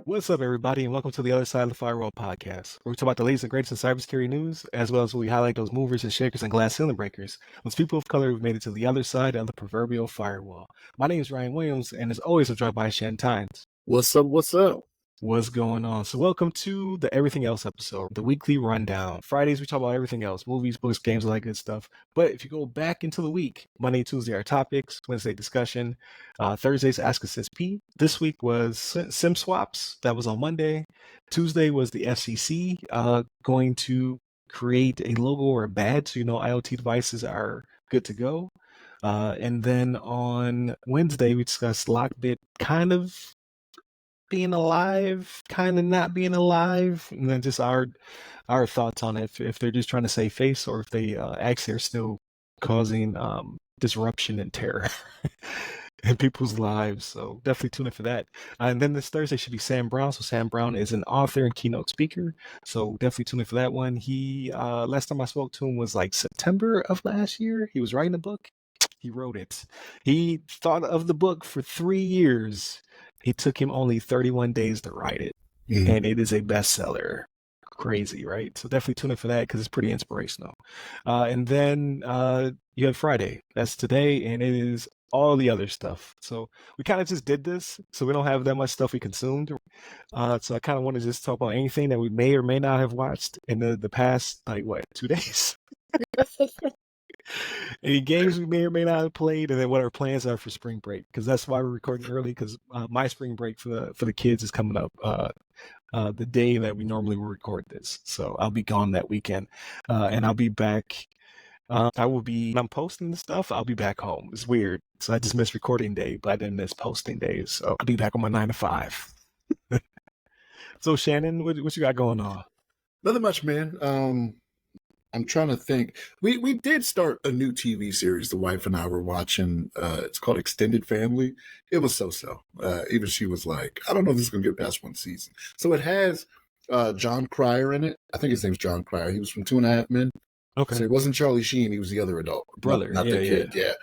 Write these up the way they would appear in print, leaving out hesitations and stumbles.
What's up, everybody, and welcome to the Other Side of the Firewall podcast, where we talk about the latest and greatest in cybersecurity news, as well as we highlight those movers and shakers and glass ceiling breakers, those people of color who've made it to the other side of the proverbial firewall. My name is Ryan Williams, and as always, I'm joined by Shannon. What's up? What's up? What's going on? So welcome to the Everything Else episode, the weekly rundown. Fridays, we talk about everything else, movies, books, games, all that good stuff. But if you go back into the week, Monday and Tuesday are topics, Wednesday discussion, Thursday's Ask a SISP. This week was SIM swaps. That was on Monday. Tuesday was the FCC going to create a logo or a badge so you know IoT devices are good to go. And then on Wednesday, we discussed Lockbit kind of being alive, kind of not being alive, and then just our thoughts on it, if they're just trying to save face or if they actually are still causing disruption and terror in people's lives. So definitely tune in for that. And then this Thursday should be Sam Brown. So Sam Brown is an author and keynote speaker. So definitely tune in for that one. He last time I spoke to him was like September of last year. He was writing a book. He wrote it. He thought of the book for 3 years. It took him only 31 days to write it, and it is a bestseller. Crazy, right? So definitely tune in for that because it's pretty inspirational. And then you have Friday. That's today, and it is all the other stuff. So we kind of just did this, so we don't have that much stuff we consumed. So I kind of want to just talk about anything that we may or may not have watched in the past, 2 days. Any games we may or may not have played, and then what our plans are for spring break, because that's why we're recording early, because my spring break for the kids is coming up the day that we normally will record this. So I'll be gone that weekend, and I'll be back. When I'm posting the stuff, I'll be back home. It's weird. So I just missed recording day, but I didn't miss posting days. So I'll be back on my 9 to 5. So Shannon, what you got going on? Nothing much, man. I'm trying to think. We did start a new TV series. The wife and I were watching. It's called Extended Family. It was so-so. Even she was like, I don't know if this is going to get past one season. So it has John Cryer in it. I think his name's John Cryer. He was from 2.5 Men. Okay. So it wasn't Charlie Sheen. He was the other adult. Brother. Not the kid. Yeah.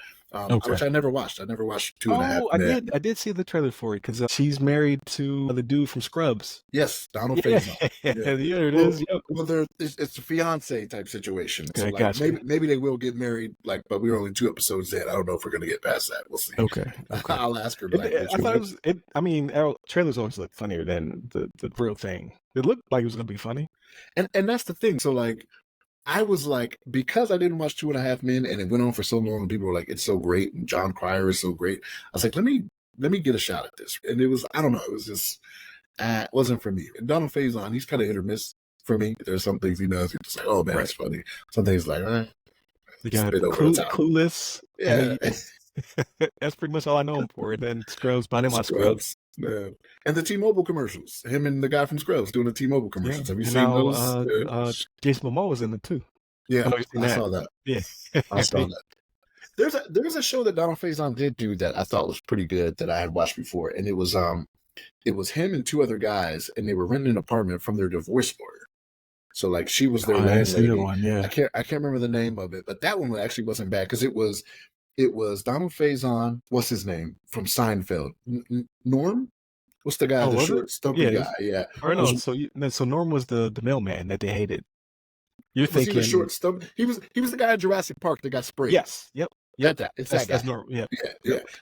Which I never watched. I never watched 2.5 Men. I did see the trailer for it because she's married to the dude from Scrubs. Yes, Donald Faison. Yeah, it is. Yep. Well, it's a fiance type situation. Okay, so gotcha. maybe they will get married. But we were only 2 episodes in. I don't know if we're going to get past that. We'll see. Okay. I'll ask her. I thought it was. Trailers always look funnier than the real thing. It looked like it was going to be funny. And that's the thing. So I was like, because I didn't watch 2.5 Men and it went on for so long and people were like, it's so great and John Cryer is so great. I was like, let me get a shot at this. And it was, I don't know, it was just, it wasn't for me. And Donald Faison, he's kind of hit or miss for me. There's some things he does, he's just like, oh man, it's funny. Some things like, you got Clueless. Yeah. That's pretty much all I know him for. And then Scrubs, but I didn't watch Scrubs. Yeah. And the T-Mobile commercials. Him and the guy from Scrubs doing the T-Mobile commercials. Have you seen those? Jason Momoa was in it too. Yeah, I saw that. Yeah, I saw that. There's a show that Donald Faison did do that I thought was pretty good that I had watched before, and it was him and 2 other guys, and they were renting an apartment from their divorce lawyer. So she was their landlady. Yeah. I can't remember the name of it, but that one actually wasn't bad because it was Donald Faison. What's his name from Seinfeld? Norm. What's the guy? The short, stumpy guy. Yeah. Or no. So Norm was the mailman that they hated. You're thinking he was short, stumpy. He was the guy in Jurassic Park that got sprayed. Yes. Yep. That guy. That's Norm. Yeah.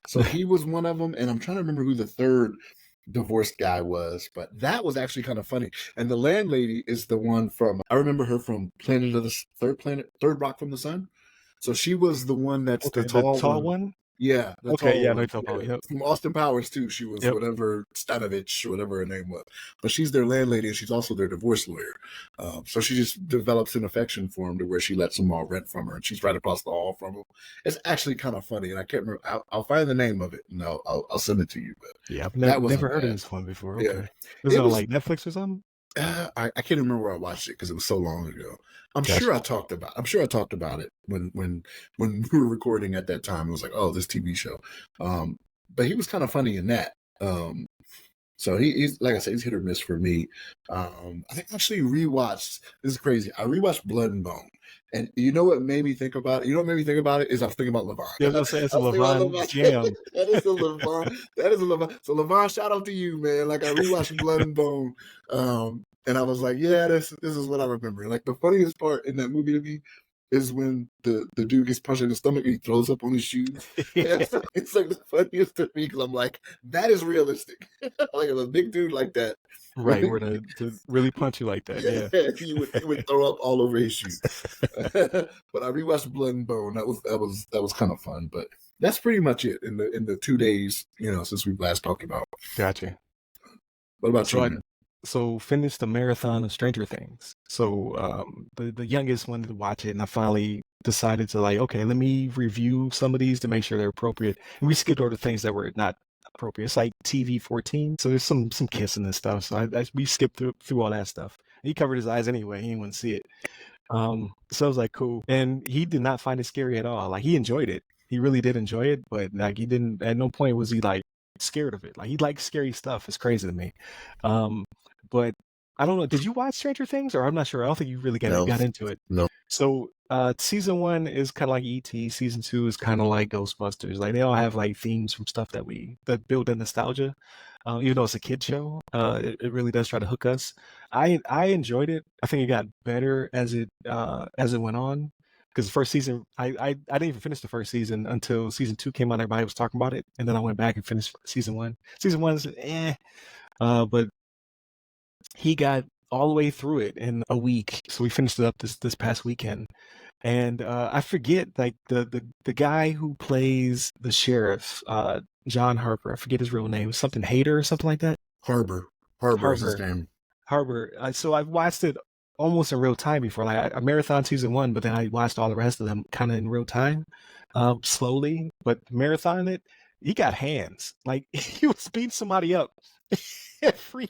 So he was one of them, and I'm trying to remember who the third divorced guy was, but that was actually kind of funny. And the landlady is the one I remember her from Third Rock from the Sun. So she was the one that's the tall one. Yeah. Okay. Yeah. No, yep. From Austin Powers too. She was whatever Stanovich, whatever her name was. But she's their landlady, and she's also their divorce lawyer. So she just develops an affection for him to where she lets them all rent from her, and she's right across the hall from him. It's actually kind of funny, and I can't remember. I'll find the name of it, and I'll send it to you. But yeah, I've never heard of this one before. Okay. Yeah. Was it on Netflix or something? I can't remember where I watched it because it was so long ago. I'm sure I talked about it when we were recording at that time. It was like, oh, this TV show. But he was kind of funny in that. So he's like I said, he's hit or miss for me. I think I actually rewatched. This is crazy. I rewatched Blood and Bone, and you know what made me think about it? You know what made me think about it is I was thinking about Levon. Yeah, I was I gonna say it's a was thinking about Levon Levon. jam. That is a Levon. That is a Levon. So Levon, shout out to you, man. Like I rewatched Blood and Bone, and I was like, yeah, this is what I remember. Like the funniest part in that movie to me is when the dude gets punched in the stomach and he throws up on his shoes. It's like the funniest to me because I'm like, that is realistic. Like a big dude like that. Right, where to really punch you like that, Yeah, yeah. he would throw up all over his shoes. But I rewatched Blood and Bone. That was kind of fun. But that's pretty much it in the 2 days, since we've last talked about. Gotcha. What about So you, I man? so finished the marathon of Stranger Things. So the youngest wanted to watch it, and I finally decided to like, okay, let me review some of these to make sure they're appropriate. And we skipped over the things that were not appropriate. It's like TV 14, so there's some kissing and stuff. So we skipped through all that stuff. He covered his eyes anyway; he didn't want to see it. So I was like, cool. And he did not find it scary at all. Like he enjoyed it. He really did enjoy it, but like he didn't at no point was he like scared of it. Like he likes scary stuff. It's crazy to me. Um, but I don't know. Did you watch Stranger Things? Or I'm not sure. I don't think you really No, got into it. no. So season one is kind of like ET. Season two is kind of like Ghostbusters. Like they all have like themes from stuff that build in nostalgia. Even though it's a kid show, it really does try to hook us. I enjoyed it. I think it got better as it went on. Because the first season, I didn't even finish the first season until season two came out. Everybody was talking about it, and then I went back and finished season one. Season one's but he got all the way through it in a week. So we finished it up this past weekend. And I forget like the guy who plays the sheriff, John Harper. I forget his real name. Something Hater or something like that. Harbor is his Harper. name. Harbor. So I've watched it almost in real time before. Like I marathon season one, but then I watched all the rest of them kind of in real time, slowly. But marathon it, he got hands. Like he was beating somebody up. every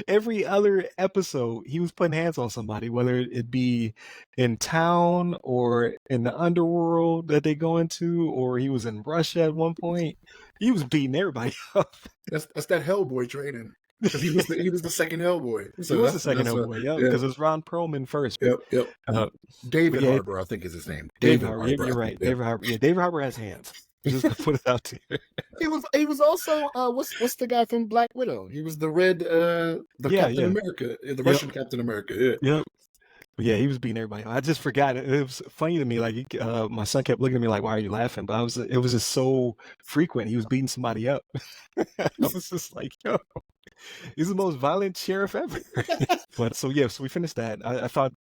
every other episode, he was putting hands on somebody, whether it be in town or in the underworld that they go into, or he was in Russia at one point. He was beating everybody up. That's that Hellboy training because he was the second Hellboy. He So was the that's second that's Hellboy, yeah, yeah. because it was Ron Perlman first. But Yep. but David yeah, Harbour, I think is his name. David David Harbour. Harbour, I You're think. right. Yeah. David Harbour. Yeah, David Harbour has hands. Just gonna put it out there. He was also what's the guy from Black Widow? He was the Yeah, Captain yeah. America, the Yep. Russian Captain America. Yeah. Yep. But yeah, he was beating everybody. I just forgot it. It was funny to me. Like my son kept looking at me like, "Why are you laughing?" But it was just so frequent. He was beating somebody up. I was just like, "Yo, he's the most violent sheriff ever." But so yeah, so we finished that. I thought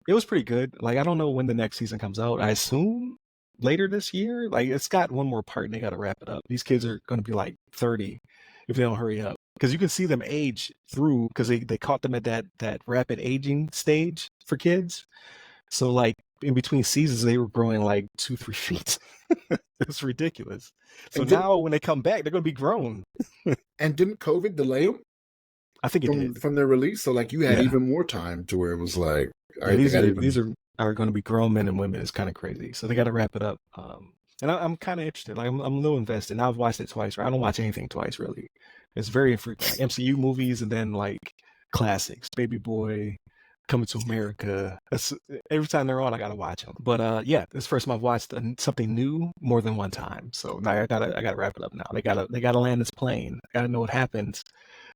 it was pretty good. Like I don't know when the next season comes out. I assume later this year. Like it's got one more part and they got to wrap it up. These kids are going to be like 30 if they don't hurry up. Because you can see them age through because they caught them at that rapid aging stage for kids. So like in between seasons they were growing like 2-3 feet. It's ridiculous. So And didn't now when they come back, they're going to be grown. and didn't COVID delay them I think it did. from their release? So like you had Yeah. even more time to where it was like, all Yeah, right, they got even. these are going to be grown men and women. It's kind of crazy. So they got to wrap it up. And I'm kind of interested. Like I'm a little invested. Now I've watched it twice. Right? I don't watch anything twice really. It's very infrequent. Like MCU movies and then like classics, Baby Boy, Coming to America. Every time they're on, I gotta watch them. But yeah, this first time I've watched something new more than one time. So now I gotta wrap it up now. They gotta land this plane. I gotta know what happens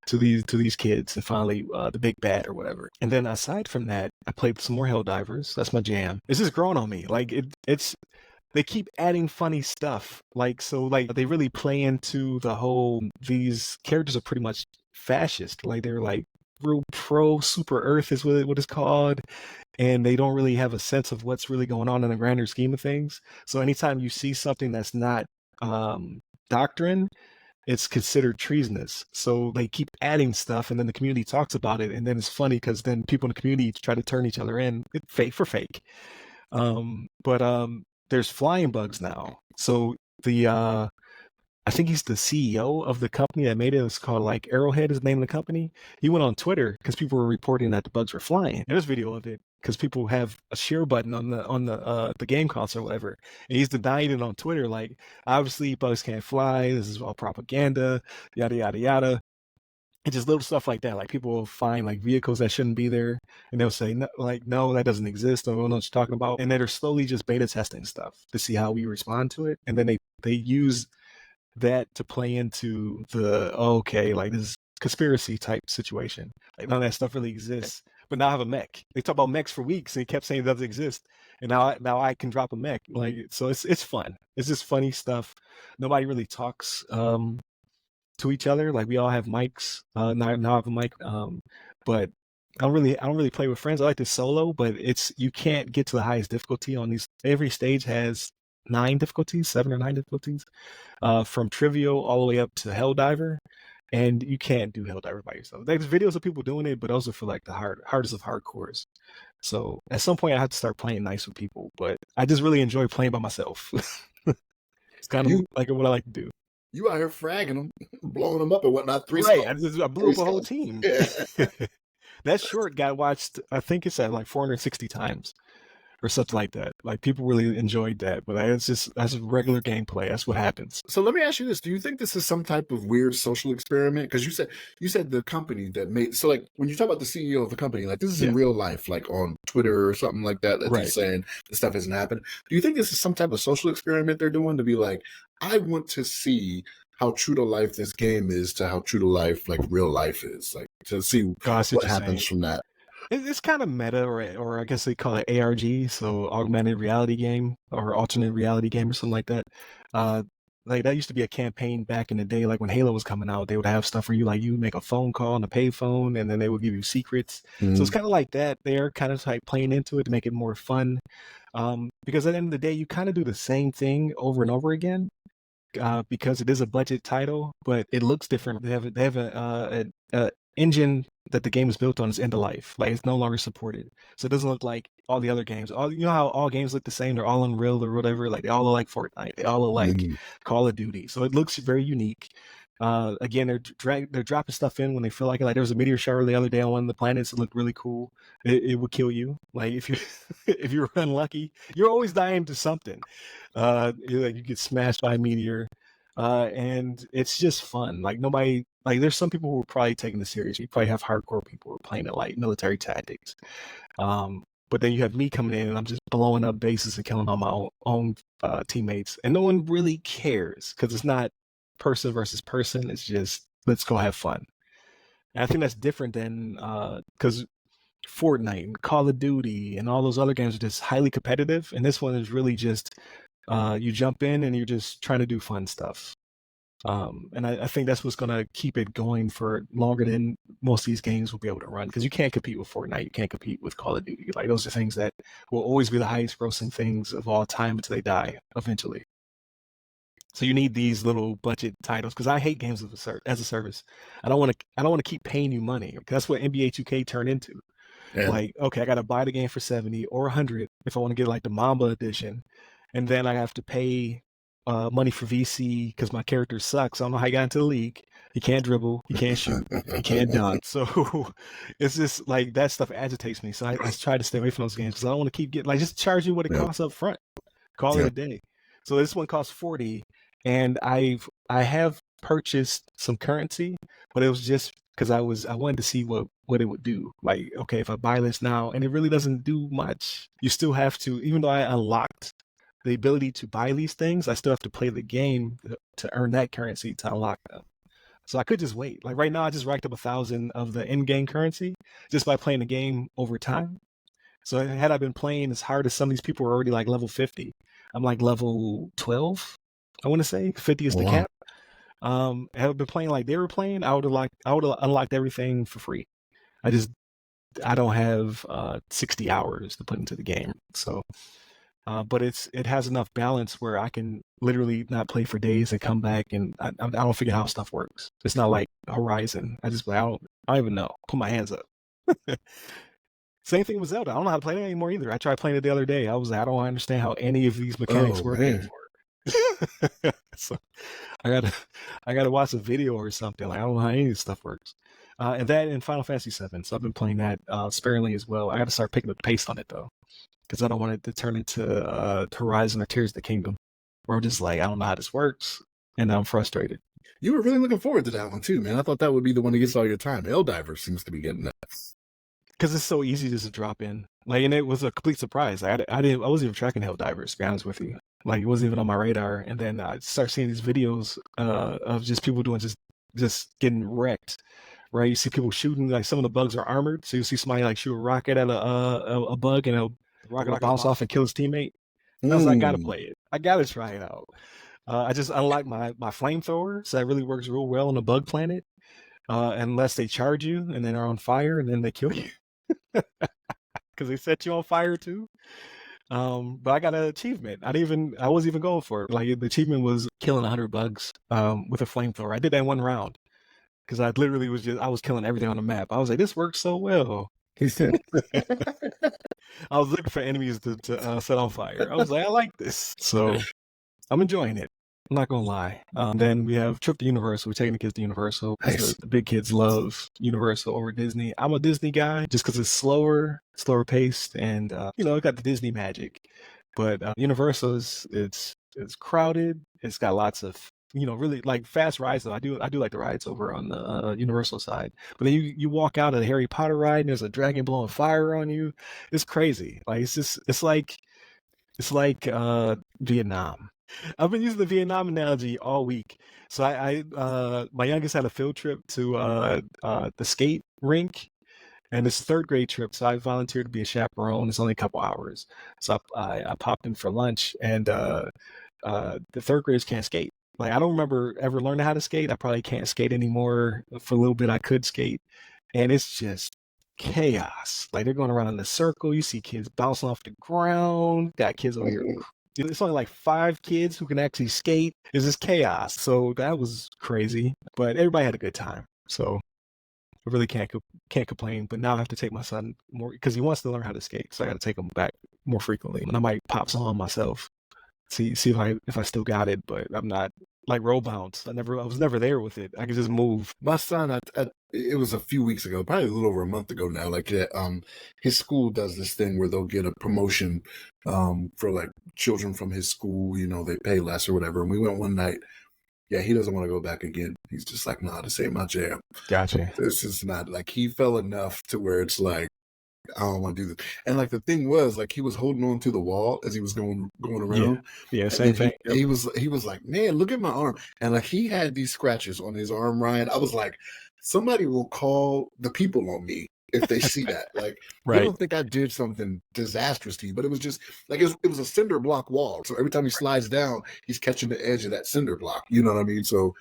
to these kids and finally the big bad or whatever. And then aside from that, I played some more Helldivers. That's my jam. It's just growing on me. Like it's they keep adding funny stuff. Like so like they really play into the whole these characters are pretty much fascist. Like they're like real pro super earth is what it's called. And they don't really have a sense of what's really going on in the grander scheme of things. So anytime you see something that's not doctrine, it's considered treasonous. So they keep adding stuff and then the community talks about it. And then it's funny because then people in the community try to turn each other in fake for fake. But there's flying bugs now. So I think he's the CEO of the company that made it. It's called like Arrowhead is the name of the company. He went on Twitter because people were reporting that the bugs were flying. And there's video of it because people have a share button on the game console or whatever. And he's denying it on Twitter. Like obviously bugs can't fly. This is all propaganda. Yada yada yada. And just little stuff like that. Like people will find like vehicles that shouldn't be there, and they'll say no, like no, that doesn't exist. I don't know what you're talking about. And then they're slowly just beta testing stuff to see how we respond to it, and then they use that to play into the okay, like this conspiracy type situation. Like none of that stuff really exists. But now I have a mech. They talk about mechs for weeks and he kept saying it doesn't exist. And now I can drop a mech. Like so it's fun. It's just funny stuff. Nobody really talks to each other. Like we all have mics. Now I have a mic. But I don't really play with friends. I like to solo, but it's you can't get to the highest difficulty on these. Every stage has 9 difficulties, 7 or 9 difficulties, from trivial all the way up to Helldiver, and you can't do Helldiver by yourself. There's videos of people doing it, but those are for like the hardest of hardcores. So at some point, I have to start playing nice with people, but I just really enjoy playing by myself. It's kind of You like what I like to do. you out here fragging them, blowing them up and whatnot. Right, Threesome. I blew up a whole Threesome. team. Yeah. That short got watched. I think it's at like 460 times or something like that. Like people really enjoyed that, but that's regular gameplay. That's what happens. So let me ask you this: do you think this is some type of weird social experiment? Because you said the company that made so like when you talk about the CEO of the company, like this is in Yeah, real life, like on Twitter or something like that, that they're right. saying this stuff hasn't happened. Do you think this is some type of social experiment they're doing to be like, I want to see how true to life this game is to how true to life like real life is, like to see Oh, I see what what you're saying. happens from that. It's kind of meta, or I guess they call it ARG, so augmented reality game or alternate reality game or something like that. Uh, like that used to be a campaign back in the day, like when Halo was coming out, they would have stuff where you make a phone call on a payphone, and then they would give you secrets. So it's Mm, kind of like that. They're kind of like playing into it to make it more fun, because at the end of the day, you kind of do the same thing over and over again. Because it is a budget title, but it looks different. They have a engine that the game is built on is end of life. Like it's no longer supported, so it doesn't look like all the other games. All you know how all games look the same? They're all Unreal or whatever. Like they all look like Fortnite. They all look like mm, Call of Duty. So it looks very unique. Again, they're dropping stuff in when they feel like it. Like there was a meteor shower the other day on one of the planets. It looked really cool. It would kill you. Like if you if you're unlucky, you're always dying to something. You get smashed by a meteor, and it's just fun. Like nobody, like there's some people who are probably taking this serious. You probably have hardcore people who are playing it like military tactics. But then you have me coming in and I'm just blowing up bases and killing all my own teammates, and no one really cares because it's not person versus person. It's just let's go have fun. And I think that's different than because Fortnite and Call of Duty and all those other games are just highly competitive, and this one is really just you jump in and you're just trying to do fun stuff. And I think that's what's going to keep it going for longer than most of these games will be able to run, because you can't compete with Fortnite, you can't compete with Call of Duty. Like those are things that will always be the highest grossing things of all time until they die eventually. So you need these little budget titles, because I hate games as a service. I don't want to keep paying you money. That's what NBA 2K turned into. yeah. Like, okay, I got to buy the game for 70 or 100 if I want to get like the Mamba edition, and then I have to pay money for VC because my character sucks. I don't know how he got into the league. He can't dribble, he can't shoot, he can't dunk. So it's just like that stuff agitates me. So I try to stay away from those games because I don't want to keep getting like just charge you what it Yeah. costs up front. Call it Yeah. a day. So this one costs 40, and I have purchased some currency, but it was just because I wanted to see what it would do. Like, okay, if I buy this now, and it really doesn't do much. You still have to, even though I unlocked the ability to buy these things, I still have to play the game to earn that currency to unlock them. So I could just wait. Like right now, I just racked up 1,000 of the in-game currency just by playing the game over time. So had I been playing as hard as some of these people are already like level 50, I'm like level 12. I want to say 50 is Oh, the wow. cap. Had I been playing like they were playing, I would have unlocked everything for free. I just I don't have 60 hours to put into the game. So, but it has enough balance where I can literally not play for days and come back, and I don't figure how stuff works. It's not like Horizon. I don't even know. Put my hands up. Same thing with Zelda. I don't know how to play it anymore either. I tried playing it the other day. I was like, I don't understand how any of these mechanics Oh work man. anymore. So I gotta I gotta watch a video or something. Like I don't know how any of this stuff works. And that in Final Fantasy VII. So I've been playing that sparingly as well. I got to start picking up the pace on it though, because I don't want it to turn into Horizon or Tears of the Kingdom, where I'm just like I don't know how this works, and I'm frustrated. You were really looking forward to that one too, man. I thought that would be the one that gets all your time. Helldivers seems to be getting that. Because it's so easy just to drop in. Like, and it was a complete surprise. I wasn't even tracking Helldivers, to be honest with you. Like, it wasn't even on my radar. And then I start seeing these videos of just people doing just getting wrecked. Right, you see people shooting. Like, some of the bugs are armored, so you see somebody like shoot a rocket at a bug, and the rocket will bounce off and kill his teammate. And I was like, I gotta play it. I gotta try it out. I just unlocked my flamethrower, so that really works real well on a bug planet. Unless they charge you and then are on fire, and then they kill you because they set you on fire too. But I got an achievement. I wasn't even going for it. Like, the achievement was killing 100 bugs with a flamethrower. I did that in one round because I literally I was killing everything on the map. I was like, this works so well. He said, I was looking for enemies to set on fire. I was like, I like this. So I'm enjoying it. I'm not gonna lie. Then we have trip to Universal. We're taking the kids to Universal. Nice. The big kids love Universal over Disney. I'm a Disney guy just because it's slower paced, and it got the Disney magic. But Universal it's crowded. It's got lots of really like fast rides though. I do like the rides over on the Universal side. But then you walk out of the Harry Potter ride and there's a dragon blowing fire on you. It's crazy. Like, it's like Vietnam. I've been using the Vietnam analogy all week. So my youngest had a field trip to the skate rink, and it's a third grade trip. So I volunteered to be a chaperone. It's only a couple hours. So I popped in for lunch, and the third graders can't skate. Like, I don't remember ever learning how to skate. I probably can't skate anymore. For a little bit, I could skate, and it's just chaos. Like, they're going around in a circle. You see kids bouncing off the ground. Got kids over here. It's only like 5 kids who can actually skate. It's just chaos. So that was crazy, but everybody had a good time. So I really can't complain. But now I have to take my son more because he wants to learn how to skate. So I got to take him back more frequently. And I might pop some on myself. See if I still got it, but I'm not like roll bounce. I was never there with it. I could just move. My son, it was a few weeks ago, probably a little over a month ago now. Like, his school does this thing where they'll get a promotion for like children from his school. They pay less or whatever. And we went one night. Yeah, he doesn't want to go back again. He's just like, nah, this ain't my jam. Gotcha. This is not like, he fell enough to where it's like, I don't want to do this. And like, the thing was, like, he was holding on to the wall as he was going around. Yeah, same thing. He was like, man, look at my arm. And like, he had these scratches on his arm, Ryan. I was like, somebody will call the people on me if they see that. Like, Right. I don't think I did something disastrous to you, but it was just like, it was a cinder block wall. So every time he slides down, he's catching the edge of that cinder block. You know what I mean? So,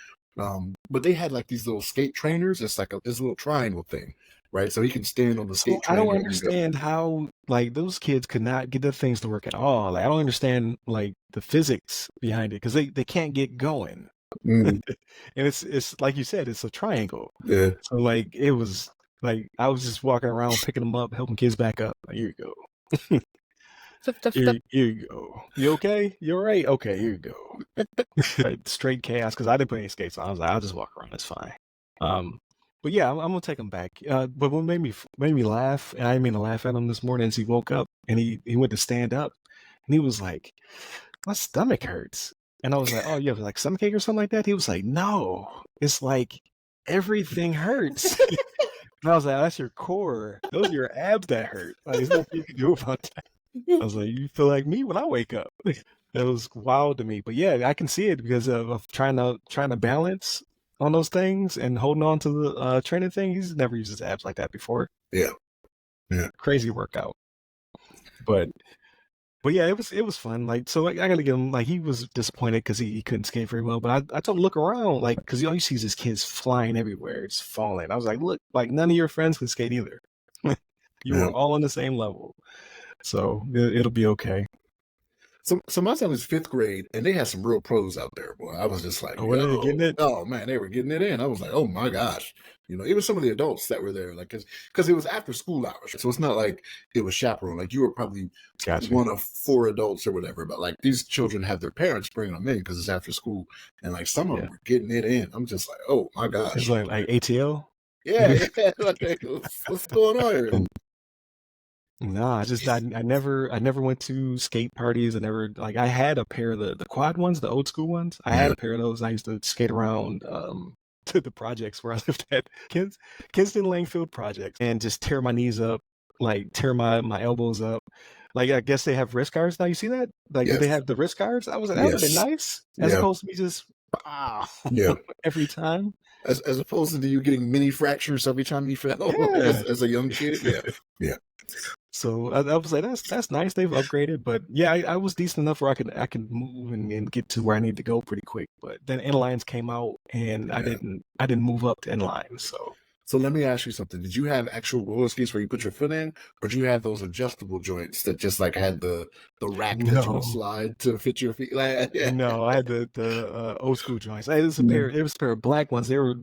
but they had like these little skate trainers. It's like this little triangle thing. Right, so he can stand on the skate. I don't understand how, like, those kids could not get the things to work at all. Like, I don't understand, like, the physics behind it because they can't get going. And it's like you said, it's a triangle. Yeah. So like, it was like I was just walking around picking them up, helping kids back up. Like, here you go. Here you go. You okay? You all right? Okay, here you go. Like, straight chaos because I didn't put any skates on. I was like, I'll just walk around. It's fine. But yeah, I'm gonna take him back. But what made me laugh, and I didn't mean to laugh at him this morning, as he woke up and he went to stand up, and he was like, "My stomach hurts," and I was like, "Oh, you have like stomachache or something like that?" He was like, "No, it's like everything hurts." And I was like, "That's your core. Those are your abs that hurt. Like, there's nothing you can do about that." I was like, "You feel like me when I wake up." That was wild to me. But yeah, I can see it because of trying to balance on those things and holding on to the training thing. He's never used his abs like that before. Yeah. Crazy workout. But yeah, it was fun. Like, so I gotta give him, like, he was disappointed because he couldn't skate very well. But I told him, look around, like, because all you see is his kids flying everywhere. It's falling. I was like, look, like, none of your friends can skate either. You were all on the same level. So it'll be okay. So my son was 5th grade, and they had some real pros out there, boy. I was just like, were they getting it? Oh man, they were getting it in. I was like, oh my gosh, even some of the adults that were there, like, because it was after school hours, so it's not like it was chaperone. Like, you were probably one of 4 adults or whatever, but like, these children have their parents bringing them in because it's after school, and like, some of them were getting it in. I'm just like, oh my gosh, it's like ATL. Yeah. Like, what's going on here? No, I never went to skate parties. I never like I had a pair of the quad ones, the old school ones. I had Yeah, a pair of those. I used to skate around to the projects where I lived at Kinston Langfield projects and just tear my knees up, like tear my elbows up. Like I guess they have wrist guards now. You see that? Like do they yes, have the wrist guards? I was like, that would have been yes, nice as yeah, opposed to me just ah yeah. every time. As opposed to you getting mini fractures every time you fell Yeah. as a young kid. Yeah, yeah, So I was like, that's nice. They've upgraded, but yeah, I was decent enough where I could move and get to where I need to go pretty quick. But then inlines came out, and I yeah. didn't move up to inline. So So let me ask you something. Did you have actual roller skates where you put your foot in, or do you have those adjustable joints that just like had the rack that you would no, slide to fit your feet? Like, yeah. no, I had the old school joints. It was a Yeah. pair. It was a pair of black ones. They were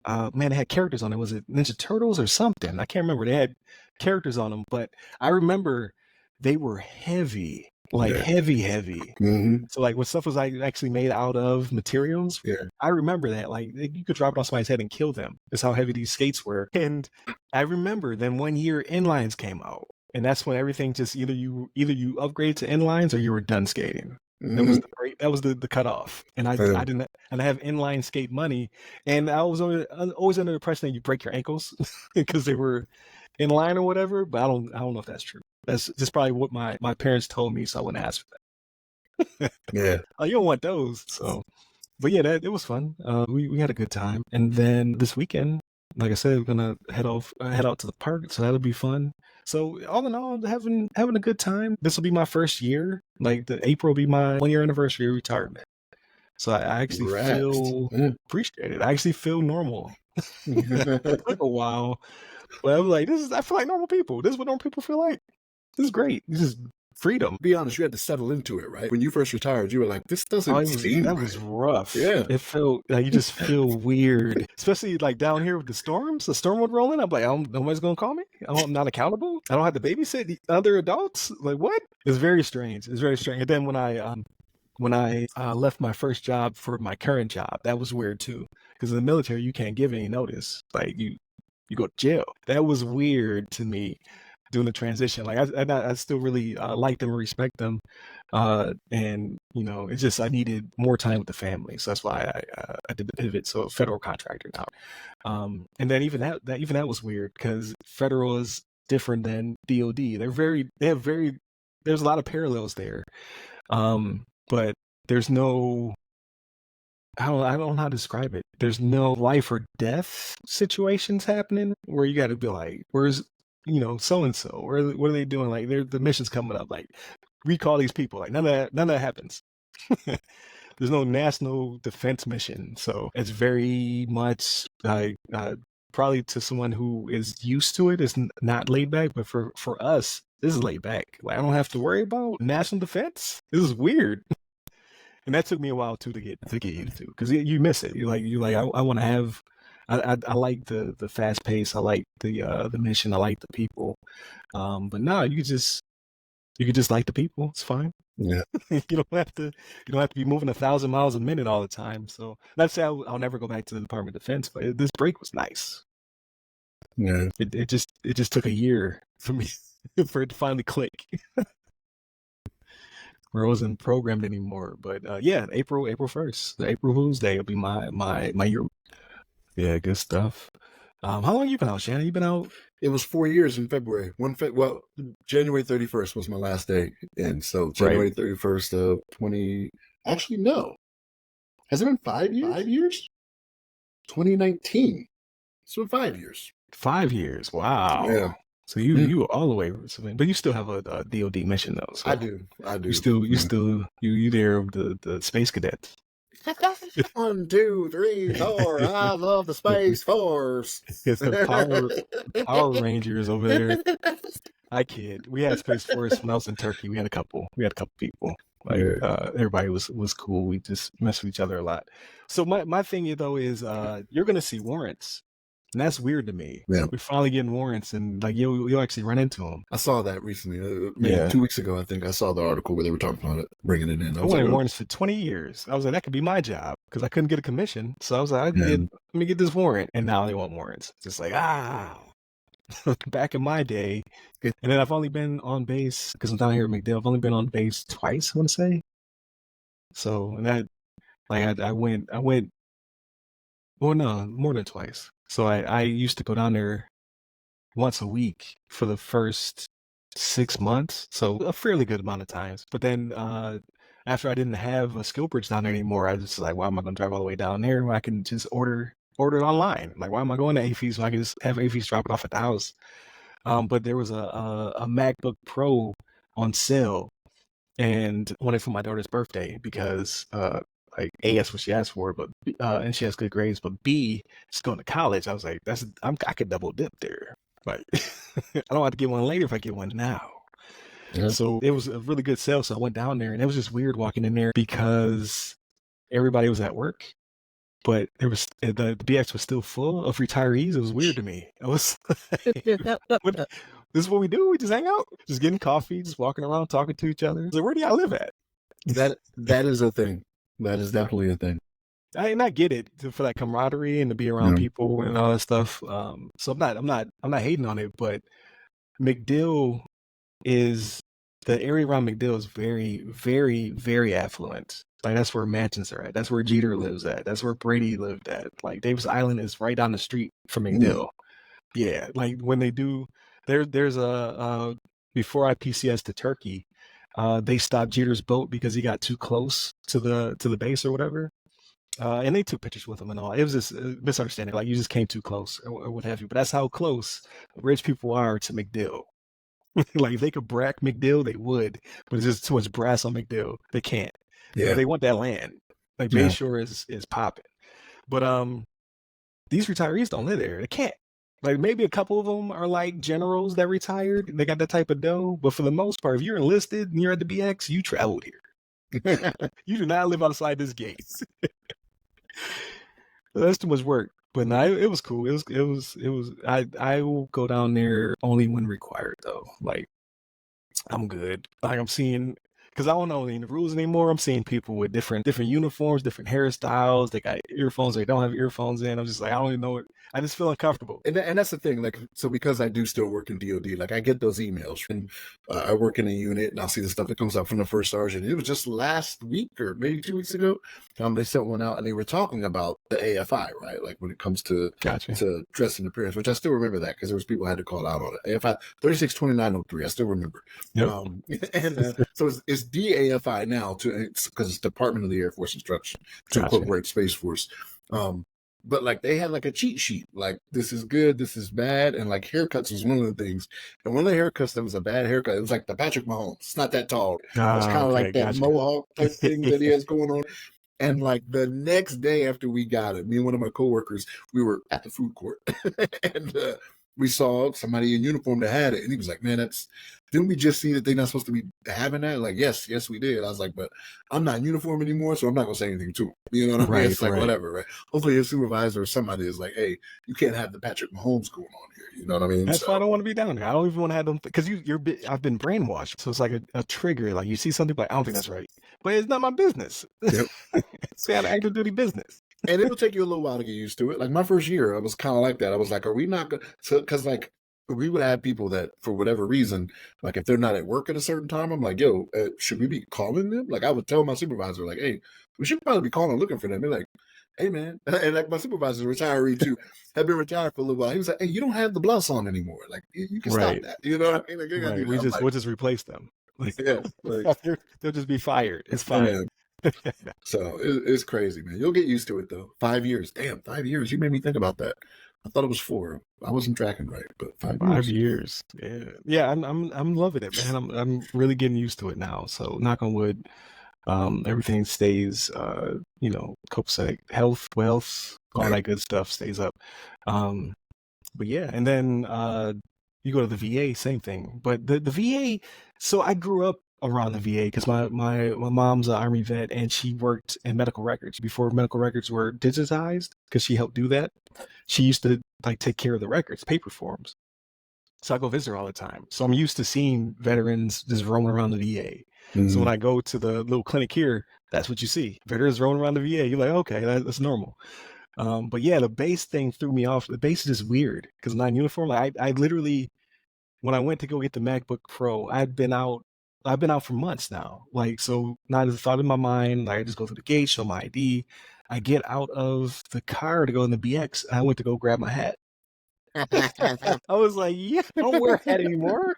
man, they had characters on it. Was it Ninja Turtles or something? I can't remember. They had characters on them, but I remember they were heavy, like Yeah. heavy, heavy. Hmm. So like when stuff was like actually made out of materials, Yeah. I remember that. Like you could drop it on somebody's head and kill them. That's how heavy these skates were. And I remember then one year inlines came out. And that's when everything just either you upgrade to inlines or you were done skating. That was Hmm. the break, that was the cutoff. And I Yeah. I didn't and I have inline skate money. And I was always under the impression that you break your ankles because they were inline or whatever. But I don't know if that's true. That's just probably what my parents told me, so I wouldn't ask for that. Yeah. Oh, you don't want those. So, but yeah, it was fun. We had a good time, and then this weekend, like I said, we're gonna head out to the park, so that'll be fun. So all in all, having a good time. This will be my first year. Like the April will be my 1 year anniversary of retirement. So I actually Congrats. feel Yeah. appreciated. I actually feel normal. It took a while, but I was like, I feel like normal people. This is what normal people feel like. This is great. This is freedom. Be honest, you had to settle into it, right? When you first retired, you were like, "This Oh, doesn't seem that was right." rough. Yeah. It felt like you just feel weird, especially like down here with the storms. The storm would roll in. I'm like, nobody's gonna call me. I'm not accountable. I don't have to babysit the other adults. Like what? It's very strange. It's very strange. And then when I left my first job for my current job, that was weird too. Because in the military, you can't give any notice. Like you go to jail. That was weird to me doing the transition. Like I still really like them and respect them, and it's just I needed more time with the family, so that's why I did the pivot. So federal contractor now, and then even that was weird because federal is different than DoD. There's a lot of parallels there, but there's no I don't know how to describe it. There's no life or death situations happening where you got to be like, where's so and so? What are they doing? Like, the mission's coming up. Like, recall these people. Like, none of that happens. There's no national defense mission, so it's very much like probably to someone who is used to it, it's not laid back. But for us, this is laid back. Like, I don't have to worry about national defense. This is weird. And that took me a while too to get used to because you miss it. You like I want to have. I like the fast pace. I like the mission. I like the people. But no, you could just like the people. It's fine. Yeah. You don't have to be moving 1,000 miles a minute all the time. So not to say I'll never go back to the Department of Defense, but this break was nice. Yeah. It just took a year for me for it to finally click. Where I wasn't programmed anymore. But yeah, April 1st, the April Fool's Day will be my year. Yeah, good stuff. How long you been out, Shannon? You been out? It was 4 years in February. Well, January 31st was my last day, and so Right. January 31st of 20. Actually, no. Has it been 5 years? 5 years? 2019. It's been 5 years. 5 years. Wow. Yeah. So you were all the way, but you still have a DoD mission though. So I do. You there with the space cadets. 1, 2, 3, 4. I love the Space Force. It's the Power Rangers over there. I kid. We had Space Force when I was in Turkey. We had a couple people. Like everybody was cool. We just messed with each other a lot. So my thing though is you're gonna see warrants. And that's weird to me. Yeah. We're finally getting warrants, and like you'll actually run into them. I saw that recently. Yeah. 2 weeks ago, I think I saw the article where they were talking about it, bringing it in. I wanted warrants for 20 years. I was like, that could be my job because I couldn't get a commission. So I was like, let me get this warrant, and now they want warrants. Just like back in my day. And then I've only been on base because I'm down here at McDill. I've only been on base twice, I want to say. So, and that, like, I went, well, no, more than twice. So I used to go down there once a week for the first 6 months. So a fairly good amount of times. But then, after I didn't have a skill bridge down there anymore, I just like, why am I going to drive all the way down there when I can just order it online? Like, why am I going to AFES when I can just have AFES drop it off at the house? But there was a MacBook Pro on sale, and I wanted it for my daughter's birthday because like A, that's what she asked for, but and she has good grades, but B, she's going to college. I was like, I could double dip there. Like, I don't have to get one later if I get one now. Yeah. So it was a really good sale. So I went down there, and it was just weird walking in there because everybody was at work, but there was the BX was still full of retirees. It was weird to me. I was like, this is what we do. We just hang out, just getting coffee, just walking around, talking to each other. Like, where do y'all live at? That is a thing. That is definitely a thing. I get it for that camaraderie and to be around people and all that stuff. So I'm not hating on it, but McDill is the area around McDill is very, very, very affluent. Like, that's where mansions are at. That's where Jeter lives at. That's where Brady lived at. Like, Davis Island is right down the street from McDill. Yeah, like when they do, there's a before I PCS to Turkey, they stopped Jeter's boat because he got too close to the base or whatever. And they took pictures with him and all. It was just a misunderstanding. Like, you just came too close or what have you. But that's how close rich people are to McDill. Like, if they could brack McDill, they would. But it's just too much brass on McDill. They can't. Yeah. They want that land. Like, Bayshore is popping. But these retirees don't live there. They can't. Like, maybe a couple of them are like generals that retired. They got that type of dough. But for the most part, if you're enlisted and you're at the BX, you traveled here. You do not live outside this gate. That's too much work. But no, it was cool. It was. I will go down there only when required, though. Like, I'm good. Like, I'm seeing, because I don't know the rules anymore. I'm seeing people with different uniforms, different hairstyles. They got earphones. They don't have earphones in. I'm just like, I don't even know it. I just feel uncomfortable. And that's the thing. Like, so because I do still work in DOD, like, I get those emails, and I work in a unit, and I'll see the stuff that comes out from the first sergeant. It was just last week or maybe 2 weeks ago. They sent one out, and they were talking about the AFI, right? Like, when it comes to to dress and appearance, which I still remember that because there was people I had to call out on it. AFI 362903. I still remember. Yep. So it's DAFI now because it's Department of the Air Force Instruction to incorporate Space Force. But like, they had like a cheat sheet, like, this is good, this is bad, and like, haircuts was one of the things. And one of the haircuts that was a bad haircut, it was like the Patrick Mahomes. It's not that tall. It's kind of like that mohawk type thing that he has going on. And like, the next day after we got it, me and one of my coworkers, we were at the food court, and we saw somebody in uniform that had it, and he was like, "Man, didn't we just see that they're not supposed to be having that?" Like, yes, we did. I was like, but I'm not in uniform anymore, so I'm not gonna say anything to him. You know what I mean? It's like, whatever, right? Hopefully his supervisor or somebody is like, "Hey, you can't have the Patrick Mahomes going on here." You know what I mean? That's why I don't want to be down there. I don't even want to have them, because I've been brainwashed. So it's like a trigger. Like, you see something, like, I don't think that's right, but it's not my business. Yep. It's got active duty business. And it'll take you a little while to get used to it. Like, my first year, I was kind of like that. I was like, are we not going to, because like, we would have people that, for whatever reason, like, if they're not at work at a certain time, I'm like, yo, should we be calling them? Like, I would tell my supervisor, like, hey, we should probably be calling looking for them. They're like, hey, man. And like, my supervisor's retiree too, had been retired for a little while. He was like, hey, you don't have the blouse on anymore. Like, you can stop that. You know what I mean? Like, we'll just replace them. Like, like, they'll just be fired. It's fine. So it's crazy, man. You'll get used to it, though. 5 years. Damn, 5 years. You made me think about that. I thought it was 4. I wasn't tracking right, but 5 years. Yeah. I'm loving it, man. I'm really getting used to it now. So, knock on wood, everything stays, copacetic, health, wealth, all that good stuff stays up. But yeah, and then you go to the VA, same thing. But the VA, so I grew up around the VA because my mom's an Army vet, and she worked in medical records before medical records were digitized, because she helped do that. She used to like take care of the records, paper forms. So I go visit her all the time. So I'm used to seeing veterans just roaming around the VA. Mm-hmm. So when I go to the little clinic here, that's what you see. Veterans roaming around the VA. You're like, okay, that's normal. But yeah, the base thing threw me off. The base is just weird because not in uniform. Like I literally, when I went to go get the MacBook Pro, I've been out for months now. Like, so not as a thought in my mind. Like, I just go to the gate, show my ID. I get out of the car to go in the BX. And I went to go grab my hat. I was like, yeah, I don't wear a hat anymore.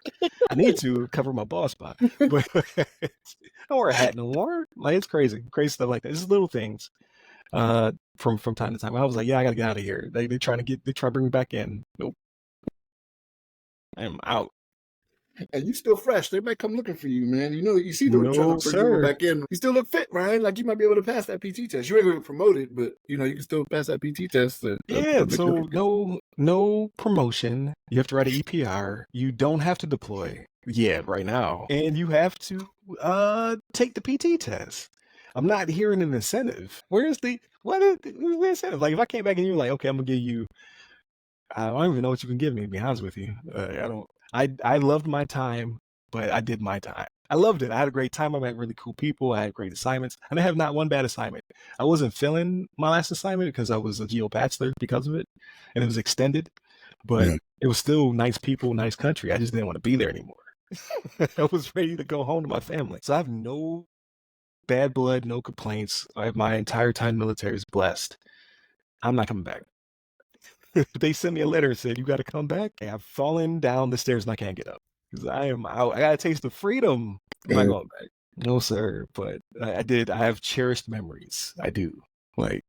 I need to cover my bald spot, but I don't wear a hat no more. Like, it's crazy, crazy stuff like that. It's little things from time to time. I was like, yeah, I gotta get out of here. They trying to bring me back in. Nope, I'm out. And you still fresh. They might come looking for you, man. You know, you see them trying to No, bring you sir. back in. You still look fit, Ryan. Like you might be able to pass that PT test. You ain't going to get promoted, but you know, you can still pass that PT test. Yeah, so no promotion. You have to write an EPR. You don't have to deploy. Yeah, right now. And you have to take the PT test. I'm not hearing an incentive. Where's the incentive? Like if I came back and you're like, okay, I'm gonna give you I don't even know what you can give me, to be honest with you. I don't I loved my time, but I did my time. I loved it. I had a great time. I met really cool people. I had great assignments. And I have not one bad assignment. I wasn't feeling my last assignment because I was a Geo Bachelor because of it. And it was extended. But Yeah. it was still nice people, nice country. I just didn't want to be there anymore. I was ready to go home to my family. So I have no bad blood, no complaints. My entire time military is blessed. I'm not coming back. They sent me a letter and said, you got to come back. And I've fallen down the stairs and I can't get up because I am out. I got to taste the freedom. I'm not going back. No, sir. But I did. I have cherished memories. I do. Like,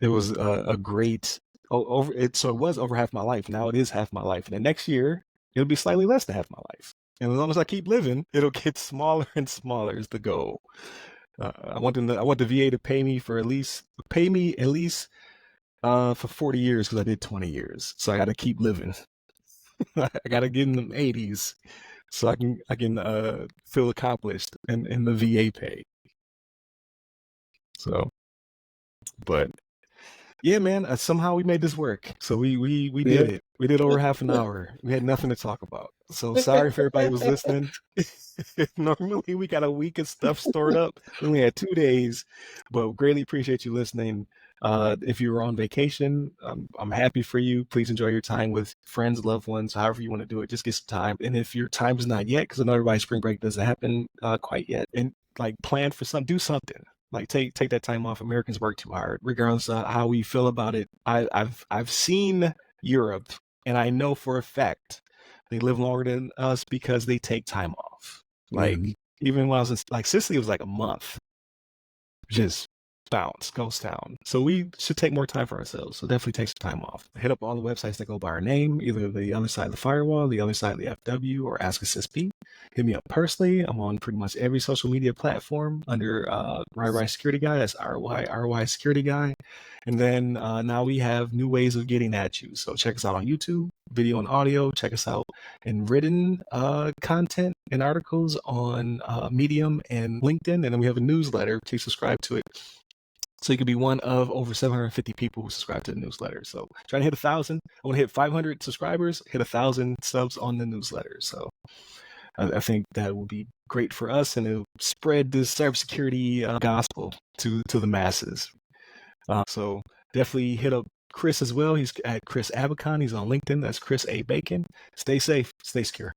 it was a great, over it. So it was over half my life. Now it is half my life. And then next year, it'll be slightly less than half my life. And as long as I keep living, it'll get smaller and smaller is the goal. I want the VA to pay me at least for 40 years because I did 20 years. So I got to keep living. I got to get in the 80s so I can feel accomplished in the VA pay. So, but yeah, man, somehow we made this work. So we Yeah. did it. We did over half an hour. We had nothing to talk about. So sorry if everybody was listening. Normally we got a week of stuff stored up. We only had 2 days, but greatly appreciate you listening. If you were on vacation, I'm happy for you. Please enjoy your time with friends, loved ones, however you want to do it. Just get some time. And if your time is not yet, because I know everybody's spring break doesn't happen quite yet, and like plan for do something. Like take that time off. Americans work too hard, regardless of how we feel about it. I've seen Europe, and I know for a fact they live longer than us because they take time off. Like Yeah. even when I was in like Sicily, it was like a month, just bounce, ghost town. So we should take more time for ourselves. So definitely take some time off. Hit up all the websites that go by our name, either the other side of the firewall, the other side of the FW, or Ask Us SP. Hit me up personally. I'm on pretty much every social media platform under RY Security Guy. That's RY Security Guy. And then now we have new ways of getting at you. So check us out on YouTube, video and audio. Check us out in written content and articles on Medium and LinkedIn. And then we have a newsletter. Please subscribe to it. So you could be one of over 750 people who subscribe to the newsletter. So trying to hit 1,000. I want to hit 500 subscribers, hit 1,000 subs on the newsletter. So I think that would be great for us, and it'll spread this cybersecurity gospel to the masses. So definitely hit up Chris as well. He's at Chris Abacon. He's on LinkedIn. That's Chris A. Bacon. Stay safe. Stay secure.